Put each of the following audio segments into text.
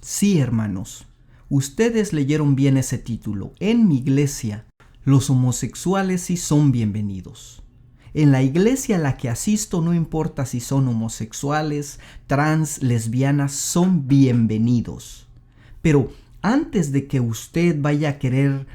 Sí, hermanos, ustedes leyeron bien ese título. En mi iglesia, los homosexuales sí son bienvenidos. En la iglesia a la que asisto, no importa si son homosexuales, trans, lesbianas, son bienvenidos. Pero antes de que usted vaya a querer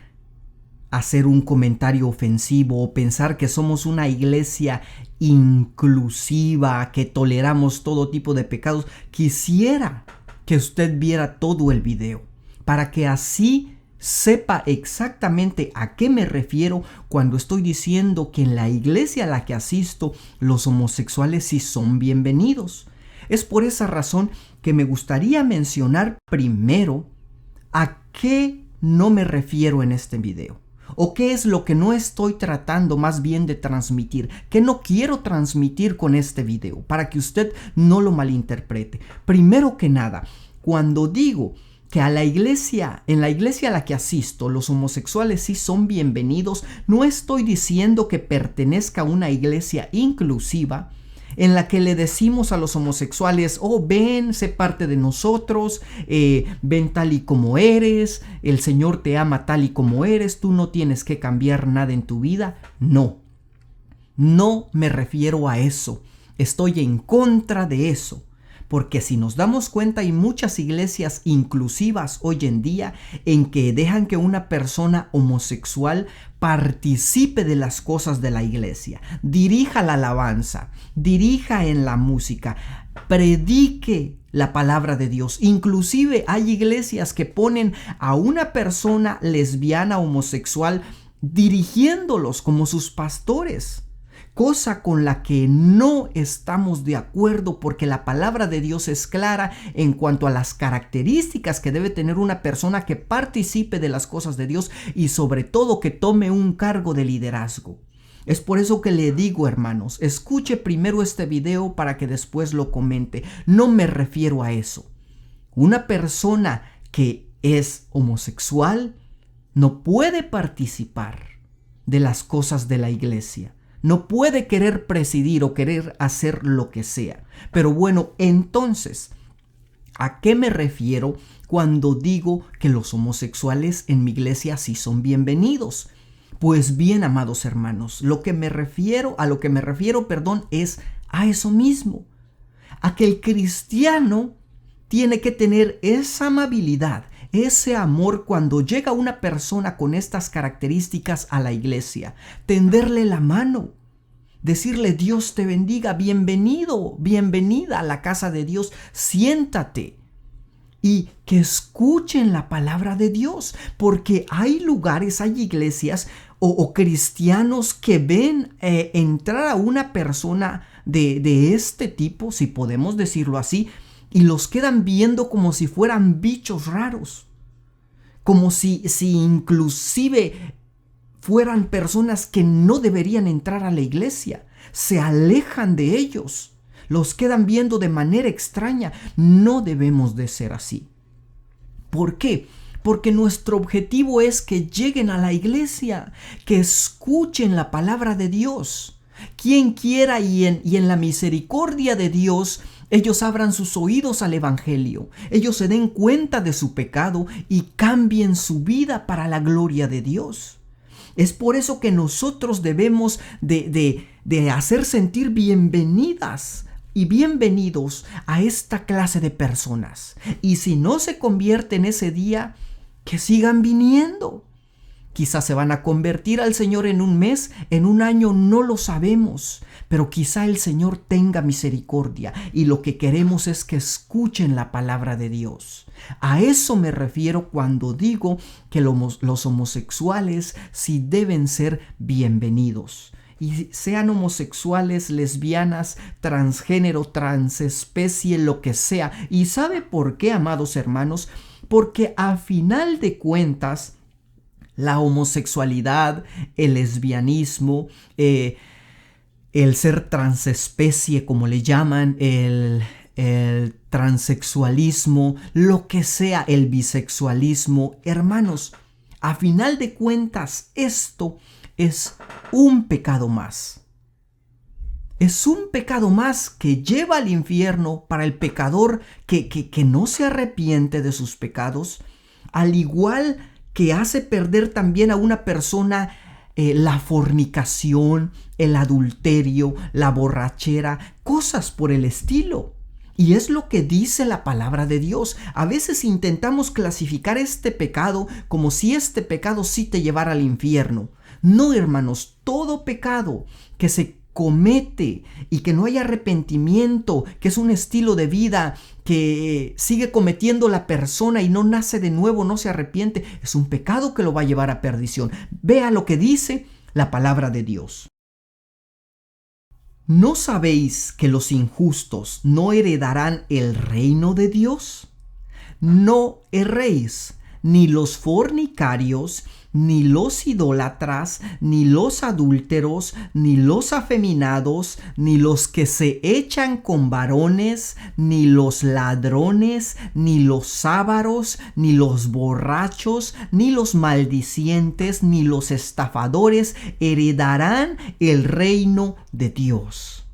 hacer un comentario ofensivo o pensar que somos una iglesia inclusiva, que toleramos todo tipo de pecados, quisiera que usted viera todo el video para que así sepa exactamente a qué me refiero cuando estoy diciendo que en la iglesia a la que asisto los homosexuales sí son bienvenidos. Es por esa razón que me gustaría mencionar primero a qué no me refiero en este video. ¿O qué es lo que no estoy tratando más bien de transmitir? ¿Qué no quiero transmitir con este video? Para que usted no lo malinterprete. Primero que nada, cuando digo que en la iglesia a la que asisto, los homosexuales sí son bienvenidos, no estoy diciendo que pertenezca a una iglesia inclusiva en la que le decimos a los homosexuales, oh, ven, sé parte de nosotros, ven tal y como eres, el Señor te ama tal y como eres, tú no tienes que cambiar nada en tu vida. No me refiero a eso, estoy en contra de eso. Porque si nos damos cuenta, hay muchas iglesias inclusivas hoy en día en que dejan que una persona homosexual participe de las cosas de la iglesia, dirija la alabanza, dirija en la música, predique la palabra de Dios. Inclusive hay iglesias que ponen a una persona lesbiana homosexual dirigiéndolos como sus pastores. Cosa con la que no estamos de acuerdo, porque la palabra de Dios es clara en cuanto a las características que debe tener una persona que participe de las cosas de Dios y sobre todo que tome un cargo de liderazgo. Es por eso que le digo, hermanos, escuche primero este video para que después lo comente. No me refiero a eso. Una persona que es homosexual no puede participar de las cosas de la iglesia. No puede querer presidir o querer hacer lo que sea. Pero bueno, entonces, ¿a qué me refiero cuando digo que los homosexuales en mi iglesia sí son bienvenidos? Pues bien, amados hermanos, a lo que me refiero, es a eso mismo. A que el cristiano tiene que tener esa amabilidad, ese amor cuando llega una persona con estas características a la iglesia, tenderle la mano, decirle Dios te bendiga, bienvenido, bienvenida a la casa de Dios, siéntate y que escuchen la palabra de Dios, porque hay lugares, hay iglesias o cristianos que ven entrar a una persona de este tipo, si podemos decirlo así, y los quedan viendo como si fueran bichos raros, como si inclusive fueran personas que no deberían entrar a la iglesia. Se alejan de ellos, los quedan viendo de manera extraña. No debemos de ser así. ¿Por qué? Porque nuestro objetivo es que lleguen a la iglesia, que escuchen la palabra de Dios. Quien quiera y en la misericordia de Dios, ellos abran sus oídos al evangelio, ellos se den cuenta de su pecado y cambien su vida para la gloria de Dios. Es por eso que nosotros debemos de hacer sentir bienvenidas y bienvenidos a esta clase de personas. Y si no se convierten ese día, que sigan viniendo. Quizás se van a convertir al Señor en un mes, en un año, no lo sabemos. Pero quizá el Señor tenga misericordia y lo que queremos es que escuchen la palabra de Dios. A eso me refiero cuando digo que los homosexuales sí deben ser bienvenidos. Y sean homosexuales, lesbianas, transgénero, transespecie, lo que sea. ¿Y sabe por qué, amados hermanos? Porque a final de cuentas, la homosexualidad, el lesbianismo, el ser transespecie, como le llaman, el transexualismo, lo que sea, el bisexualismo, hermanos, a final de cuentas, esto es un pecado más. Es un pecado más que lleva al infierno para el pecador que no se arrepiente de sus pecados, al igual que hace perder también a una persona la fornicación, el adulterio, la borrachera, cosas por el estilo. Y es lo que dice la palabra de Dios. A veces intentamos clasificar este pecado como si este pecado sí te llevara al infierno. No, hermanos, todo pecado que se comete y que no hay arrepentimiento, que es un estilo de vida que sigue cometiendo la persona y no nace de nuevo, no se arrepiente, es un pecado que lo va a llevar a perdición. Vea lo que dice la palabra de Dios. ¿No sabéis que los injustos no heredarán el reino de Dios? No erréis, ni los fornicarios, ni los idólatras, ni los adúlteros, ni los afeminados, ni los que se echan con varones, ni los ladrones, ni los ávaros, ni los borrachos, ni los maldicientes, ni los estafadores heredarán el reino de Dios.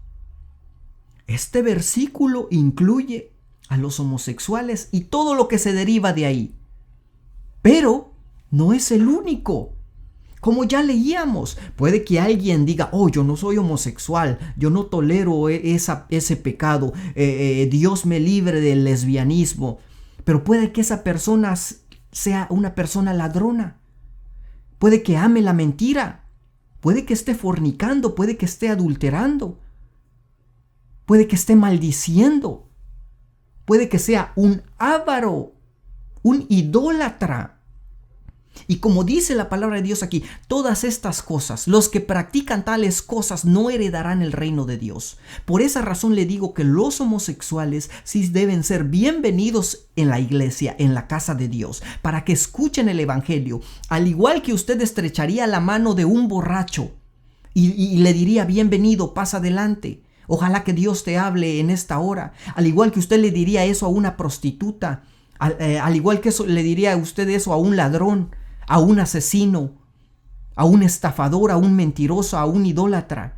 Este versículo incluye a los homosexuales y todo lo que se deriva de ahí. Pero no es el único. Como ya leíamos, puede que alguien diga, oh, yo no soy homosexual, yo no tolero ese pecado, Dios me libre del lesbianismo. Pero puede que esa persona sea una persona ladrona. Puede que ame la mentira. Puede que esté fornicando, puede que esté adulterando. Puede que esté maldiciendo. Puede que sea un avaro, un idólatra. Y como dice la palabra de Dios aquí, todas estas cosas, los que practican tales cosas no heredarán el reino de Dios. Por esa razón le digo que los homosexuales sí deben ser bienvenidos en la iglesia, en la casa de Dios, para que escuchen el evangelio. Al igual que usted estrecharía la mano de un borracho y le diría, bienvenido, pasa adelante. Ojalá que Dios te hable en esta hora. Al igual que usted le diría eso a una prostituta, al igual que le diría a usted eso a un ladrón, a un asesino, a un estafador, a un mentiroso, a un idólatra.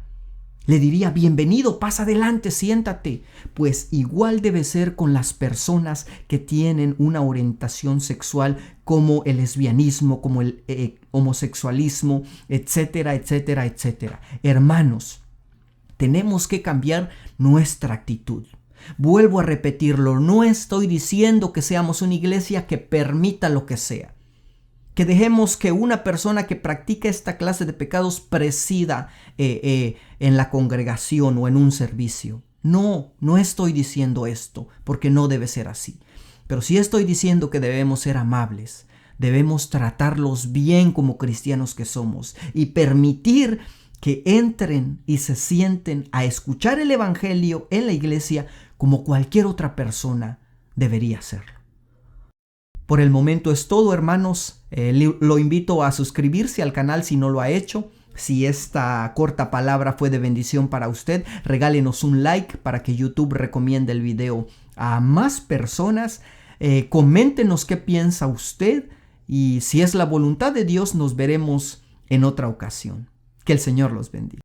Le diría, bienvenido, pasa adelante, siéntate. Pues igual debe ser con las personas que tienen una orientación sexual como el lesbianismo, como el homosexualismo, etcétera, etcétera, etcétera. Hermanos, tenemos que cambiar nuestra actitud. Vuelvo a repetirlo, no estoy diciendo que seamos una iglesia que permita lo que sea. Que dejemos que una persona que practica esta clase de pecados presida en la congregación o en un servicio. No estoy diciendo esto, porque no debe ser así. Pero sí estoy diciendo que debemos ser amables. Debemos tratarlos bien como cristianos que somos y permitir que entren y se sienten a escuchar el evangelio en la iglesia como cualquier otra persona debería hacerlo. Por el momento es todo, hermanos. Lo invito a suscribirse al canal si no lo ha hecho. Si esta corta palabra fue de bendición para usted, regálenos un like para que YouTube recomiende el video a más personas. Coméntenos qué piensa usted y si es la voluntad de Dios nos veremos en otra ocasión. Que el Señor los bendiga.